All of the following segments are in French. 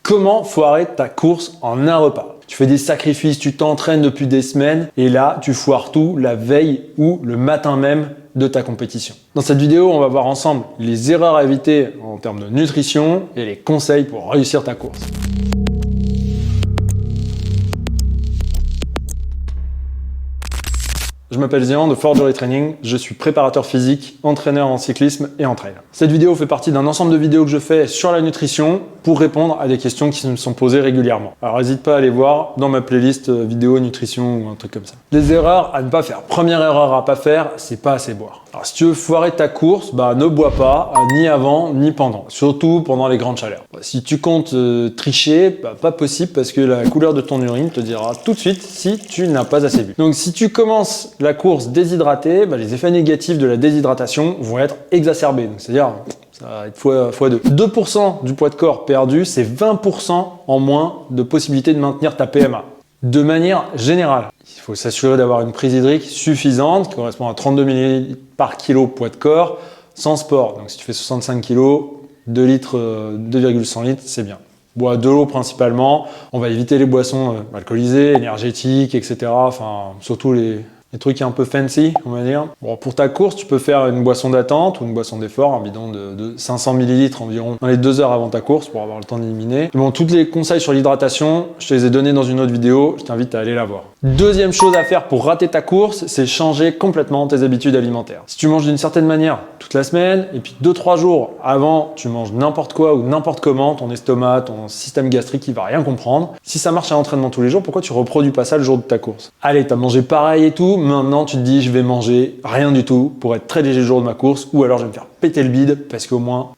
Comment foirer ta course en un repas? Tu fais des sacrifices, tu t'entraînes depuis des semaines et là, tu foires tout la veille ou le matin même de ta compétition. Dans cette vidéo, on va voir ensemble les erreurs à éviter en termes de nutrition et les conseils pour réussir ta course. Je m'appelle Zian de Forgery Training, je suis préparateur physique, entraîneur en cyclisme et en trail. Cette vidéo fait partie d'un ensemble de vidéos que je fais sur la nutrition pour répondre à des questions qui me sont posées régulièrement. Alors n'hésite pas à aller voir dans ma playlist vidéo nutrition ou un truc comme ça. Les erreurs à ne pas faire. Première erreur à pas faire, c'est pas assez boire. Alors si tu veux foirer ta course, ne bois pas, ni avant ni pendant, surtout pendant les grandes chaleurs. Si tu comptes tricher, pas possible parce que la couleur de ton urine te dira tout de suite si tu n'as pas assez bu. Donc si tu commences la course déshydraté, les effets négatifs de la déshydratation vont être exacerbés. Donc c'est-à-dire, ça va être fois 2. 2% du poids de corps perdu, c'est 20% en moins de possibilité de maintenir ta PMA. De manière générale, il faut s'assurer d'avoir une prise hydrique suffisante qui correspond à 32 ml par kilo poids de corps sans sport. Donc si tu fais 65 kg, 2 litres, 2,1 litres, c'est bien. Bois de l'eau principalement. On va éviter les boissons alcoolisées, énergétiques, etc. Enfin, surtout les trucs un peu fancy, on va dire. Bon, pour ta course, tu peux faire une boisson d'attente ou une boisson d'effort, un bidon de 500 ml environ dans les 2 heures avant ta course pour avoir le temps d'éliminer. Bon, tous les conseils sur l'hydratation, je te les ai donnés dans une autre vidéo, je t'invite à aller la voir. Deuxième chose à faire pour rater ta course, c'est changer complètement tes habitudes alimentaires. Si tu manges d'une certaine manière toute la semaine et puis 2-3 jours avant, tu manges n'importe quoi ou n'importe comment, ton estomac, ton système gastrique, il va rien comprendre. Si ça marche à l'entraînement tous les jours, pourquoi tu reproduis pas ça le jour de ta course? Allez, t'as mangé pareil et tout, maintenant tu te dis je vais manger rien du tout pour être très léger le jour de ma course ou alors je vais me faire péter le bide parce qu'au moins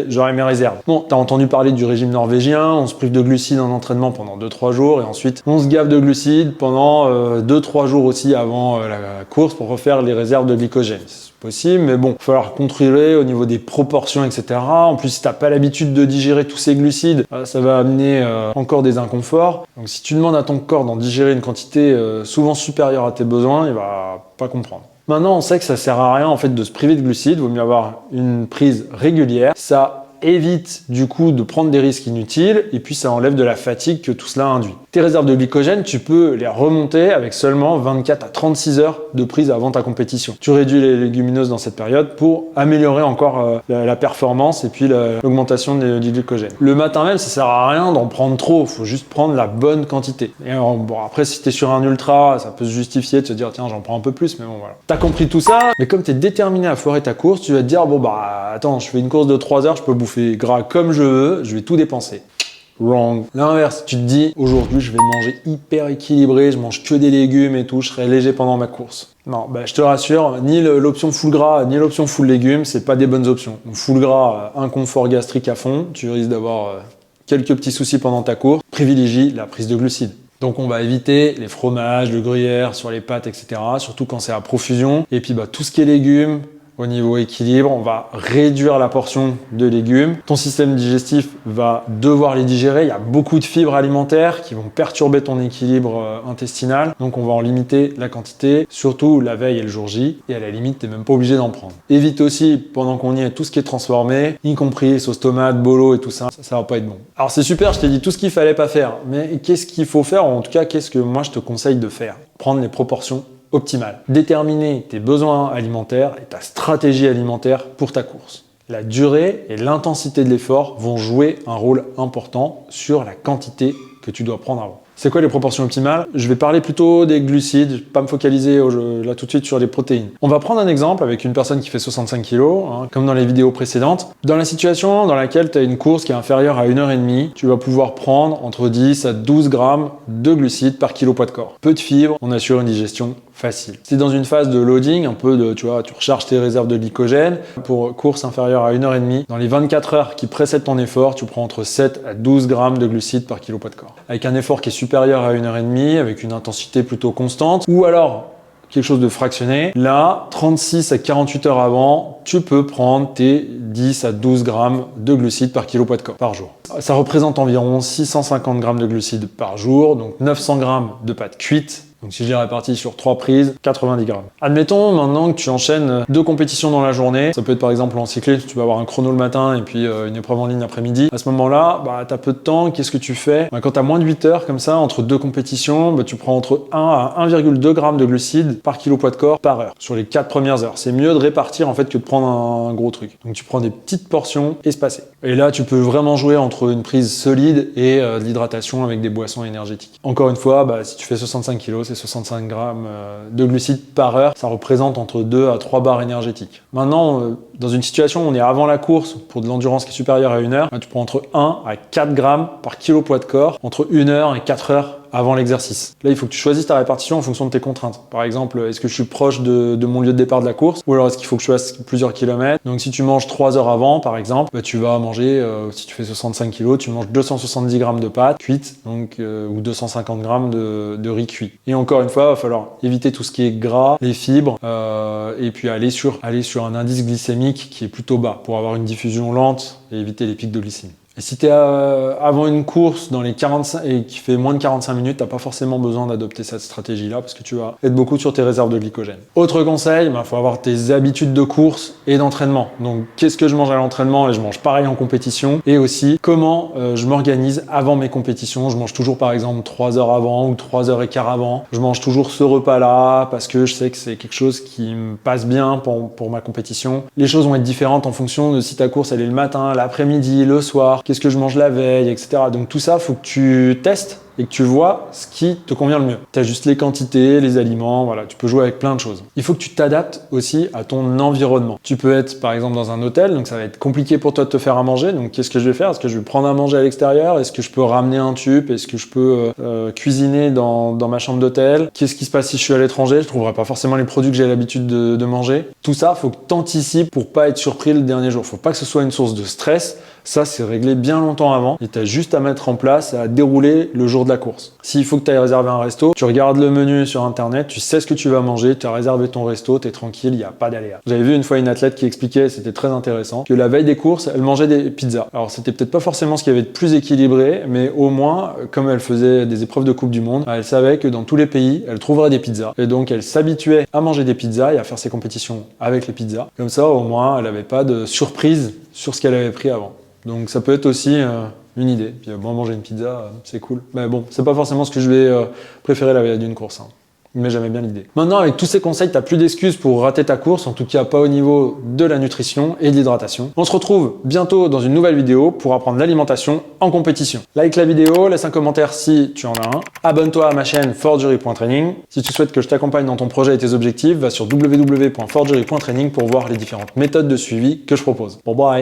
j'aurai mes réserves. Bon, t'as entendu parler du régime norvégien, on se prive de glucides en entraînement pendant 2-3 jours et ensuite on se gave de glucides pendant 2-3 jours aussi avant la course pour refaire les réserves de glycogène. C'est possible, mais bon, il va falloir contrôler au niveau des proportions, etc. En plus, si t'as pas l'habitude de digérer tous ces glucides, ça va amener encore des inconforts. Donc si tu demandes à ton corps d'en digérer une quantité souvent supérieure à tes besoins, il va pas comprendre. Maintenant, on sait que ça sert à rien en fait de se priver de glucides, il vaut mieux avoir une prise régulière. Ça évite du coup de prendre des risques inutiles et puis ça enlève de la fatigue que tout cela induit. Tes réserves de glycogène, tu peux les remonter avec seulement 24 à 36 heures de prise avant ta compétition. Tu réduis les légumineuses dans cette période pour améliorer encore la performance et puis l'augmentation du glycogène. Le matin même, ça sert à rien d'en prendre trop, il faut juste prendre la bonne quantité. Et bon, après, si tu es sur un ultra, ça peut se justifier de se dire tiens, j'en prends un peu plus, mais bon voilà. T'as compris tout ça, mais comme tu es déterminé à foirer ta course, tu vas te dire bon attends, je fais une course de 3 heures, je peux bouffer gras comme je veux, je vais tout dépenser. Wrong. L'inverse, tu te dis aujourd'hui je vais manger hyper équilibré, je mange que des légumes et tout, je serai léger pendant ma course. Non, je te rassure, ni l'option full gras ni l'option full légumes, c'est pas des bonnes options. Full gras, inconfort gastrique à fond, tu risques d'avoir quelques petits soucis pendant ta course. Privilégie la prise de glucides. Donc on va éviter les fromages, le gruyère sur les pâtes, etc. Surtout quand c'est à profusion. Et puis tout ce qui est légumes, au niveau équilibre, on va réduire la portion de légumes. Ton système digestif va devoir les digérer. Il y a beaucoup de fibres alimentaires qui vont perturber ton équilibre intestinal. Donc on va en limiter la quantité, surtout la veille et le jour J. Et à la limite, tu n'es même pas obligé d'en prendre. Évite aussi, pendant qu'on y est, tout ce qui est transformé, y compris sauce tomate, bolo et tout ça. Ça va pas être bon. Alors c'est super, je t'ai dit tout ce qu'il fallait pas faire. Mais qu'est-ce qu'il faut faire? En tout cas, qu'est-ce que moi je te conseille de faire? Prendre les proportions optimale. Déterminer tes besoins alimentaires et ta stratégie alimentaire pour ta course. La durée et l'intensité de l'effort vont jouer un rôle important sur la quantité que tu dois prendre avant. C'est quoi les proportions optimales? Je vais parler plutôt des glucides, je vais pas me focaliser là tout de suite sur les protéines. On va prendre un exemple avec une personne qui fait 65 kg, comme dans les vidéos précédentes. Dans la situation dans laquelle tu as une course qui est inférieure à 1h30, tu vas pouvoir prendre entre 10 à 12 grammes de glucides par kilo poids de corps. Peu de fibres, on assure une digestion facile. Si dans une phase de loading, tu recharges tes réserves de glycogène pour course inférieure à 1h30, dans les 24 heures qui précèdent ton effort, tu prends entre 7 à 12 grammes de glucides par kilo poids de corps. Avec un effort qui est supérieur à 1h30, avec une intensité plutôt constante, ou alors quelque chose de fractionné, là, 36 à 48 heures avant, tu peux prendre tes 10 à 12 grammes de glucides par kilo poids de corps par jour. Ça représente environ 650 grammes de glucides par jour, donc 900 grammes de pâtes cuites, Donc si je les répartis sur 3 prises, 90 grammes. Admettons maintenant que tu enchaînes 2 compétitions dans la journée. Ça peut être par exemple en cyclisme, tu vas avoir un chrono le matin et puis une épreuve en ligne l'après-midi. À ce moment-là, tu as peu de temps, qu'est-ce que tu fais? Quand tu as moins de 8 heures comme ça, entre 2 compétitions, tu prends entre 1 à 1,2 g de glucides par kilo poids de corps par heure sur les 4 premières heures. C'est mieux de répartir en fait que de prendre un gros truc. Donc tu prends des petites portions espacées. Et là, tu peux vraiment jouer entre une prise solide et de l'hydratation avec des boissons énergétiques. Encore une fois, si tu fais 65 kg, c'est 65 grammes de glucides par heure. Ça représente entre 2 à 3 barres énergétiques. Maintenant, dans une situation où on est avant la course, pour de l'endurance qui est supérieure à 1 heure, tu prends entre 1 à 4 grammes par kilo poids de corps, entre 1 heure et 4 heures avant l'exercice. Là, il faut que tu choisisses ta répartition en fonction de tes contraintes. Par exemple, est-ce que je suis proche de mon lieu de départ de la course ou alors est-ce qu'il faut que je fasse plusieurs kilomètres? Donc si tu manges 3 heures avant, par exemple, tu vas manger, si tu fais 65 kg, tu manges 270 grammes de pâtes cuites, donc, ou 250 grammes de riz cuit. Et encore une fois, il va falloir éviter tout ce qui est gras, les fibres, et puis aller sur un indice glycémique qui est plutôt bas pour avoir une diffusion lente et éviter les pics de glycémie. Et si tu es avant une course dans les 45 et qui fait moins de 45 minutes, tu n'as pas forcément besoin d'adopter cette stratégie-là parce que tu vas être beaucoup sur tes réserves de glycogène. Autre conseil, faut avoir tes habitudes de course et d'entraînement. Donc, qu'est-ce que je mange à l'entraînement? Et je mange pareil en compétition. Et aussi, comment je m'organise avant mes compétitions. Je mange toujours par exemple 3 heures avant ou 3 heures et quart avant. Je mange toujours ce repas-là parce que je sais que c'est quelque chose qui me passe bien pour ma compétition. Les choses vont être différentes en fonction de si ta course elle est le matin, l'après-midi, le soir. Qu'est-ce que je mange la veille, etc. Donc tout ça, faut que tu testes et que tu vois ce qui te convient le mieux. Tu as juste les quantités, les aliments, voilà, tu peux jouer avec plein de choses. Il faut que tu t'adaptes aussi à ton environnement. Tu peux être par exemple dans un hôtel, donc ça va être compliqué pour toi de te faire à manger. Donc qu'est-ce que je vais faire? Est-ce que je vais prendre à manger à l'extérieur? Est-ce que je peux ramener un tube? Est-ce que je peux cuisiner dans ma chambre d'hôtel? Qu'est-ce qui se passe si je suis à l'étranger? Je trouverai pas forcément les produits que j'ai l'habitude de manger. Tout ça, faut que tu anticipes pour pas être surpris le dernier jour. Faut pas que ce soit une source de stress. Ça, c'est réglé bien longtemps avant et tu as juste à mettre en place, à dérouler le jour de la course. S'il faut que tu ailles réserver un resto, tu regardes le menu sur internet, tu sais ce que tu vas manger, tu as réservé ton resto, tu es tranquille, il n'y a pas d'aléa. J'avais vu une fois une athlète qui expliquait, c'était très intéressant, que la veille des courses, elle mangeait des pizzas. Alors, c'était peut-être pas forcément ce qu'il y avait de plus équilibré, mais au moins, comme elle faisait des épreuves de Coupe du Monde, elle savait que dans tous les pays, elle trouverait des pizzas. Et donc, elle s'habituait à manger des pizzas et à faire ses compétitions avec les pizzas. Comme ça, au moins, elle n'avait pas de surprise sur ce qu'elle avait pris avant. Donc ça peut être aussi une idée. Puis moi, manger une pizza, c'est cool. Mais bon, c'est pas forcément ce que je vais préférer la veille d'une course. Mais j'aimais bien l'idée. Maintenant, avec tous ces conseils, t'as plus d'excuses pour rater ta course, en tout cas pas au niveau de la nutrition et de l'hydratation. On se retrouve bientôt dans une nouvelle vidéo pour apprendre l'alimentation en compétition. Like la vidéo, laisse un commentaire si tu en as un. Abonne-toi à ma chaîne forgery.training. Si tu souhaites que je t'accompagne dans ton projet et tes objectifs, va sur www.forgery.training pour voir les différentes méthodes de suivi que je propose. Bon, bye!